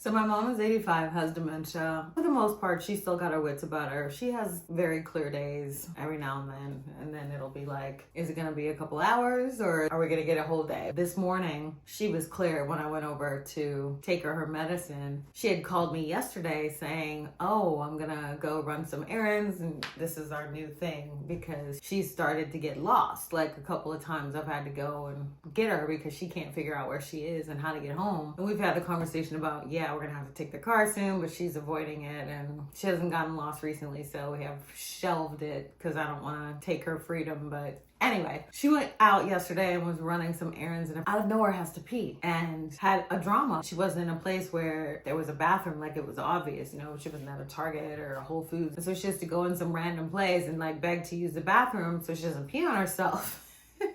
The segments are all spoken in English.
So my mom is 85, has dementia. For the most part, she's still got her wits about her. She has very clear days every now and then it'll be like, is it gonna be a couple hours or are we gonna get a whole day? This morning, she was clear when I went over to take her medicine. She had called me yesterday saying, oh, I'm gonna go run some errands and this is our new thing, because she started to get lost. Like a couple of times I've had to go and get her because she can't figure out where she is and how to get home. And we've had a conversation about, yeah, we're gonna have to take the car soon, but she's avoiding it and she hasn't gotten lost recently, so we have shelved it because I don't want to take her freedom. But anyway, she went out yesterday and was running some errands and out of nowhere has to pee and had a drama. She wasn't in a place where there was a bathroom, like it was obvious, you know, she wasn't at a Target or a Whole Foods. And so she has to go in some random place and like beg to use the bathroom so she doesn't pee on herself.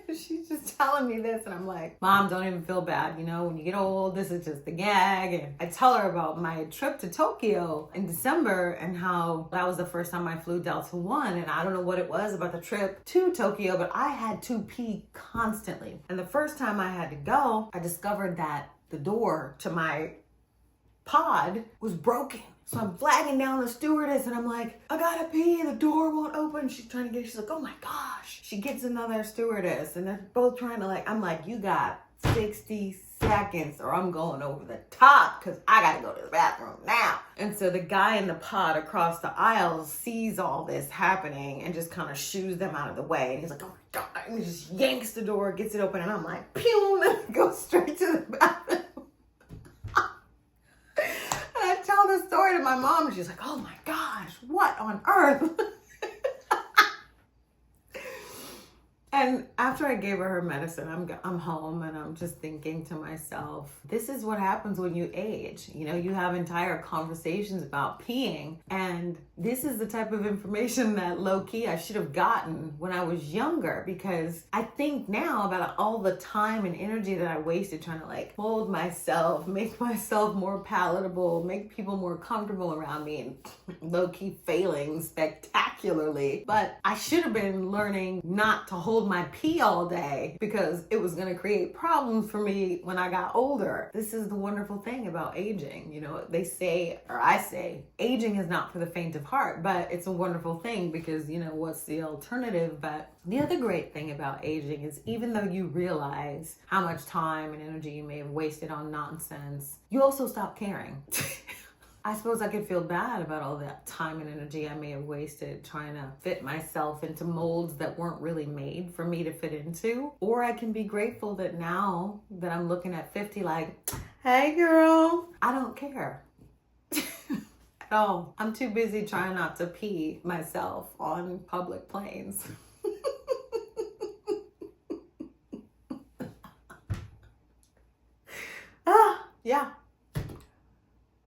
She's just telling me this and I'm like, Mom, don't even feel bad. You know, when you get old, this is just the gag. And I tell her about my trip to Tokyo in December and how that was the first time I flew Delta One. And I don't know what it was about the trip to Tokyo, but I had to pee constantly. And the first time I had to go, I discovered that the door to my pod was broken. So I'm flagging down the stewardess and I'm like, I gotta pee, the door won't open. She's trying to get, she's like, oh my gosh. She gets another stewardess and they're both trying to like, I'm like, you got 60 seconds or I'm going over the top because I gotta go to the bathroom now. And so the guy in the pod across the aisle sees all this happening and just kind of shoos them out of the way. And he's like, oh my God. And he just yanks the door, gets it open and I'm like, pew, and go straight to the bathroom. I tell this story to my mom and she's like, oh my gosh, what on earth? And after I gave her medicine, I'm home and I'm just thinking to myself, this is what happens when you age. You know, you have entire conversations about peeing. And this is the type of information that low-key I should have gotten when I was younger, because I think now about all the time and energy that I wasted trying to like mold myself, make myself more palatable, make people more comfortable around me, and low-key failing spectacularly. But I should have been learning not to hold my pee all day because it was going to create problems for me when I got older. This is the wonderful thing about aging. You know, they say, or I say, aging is not for the faint of heart, but it's a wonderful thing because, you know, what's the alternative? But the other great thing about aging is even though you realize how much time and energy you may have wasted on nonsense, you also stop caring. I suppose I could feel bad about all that time and energy I may have wasted trying to fit myself into molds that weren't really made for me to fit into. Or I can be grateful that now that I'm looking at 50 like, hey girl, I don't care at all. I'm too busy trying not to pee myself on public planes. Yeah.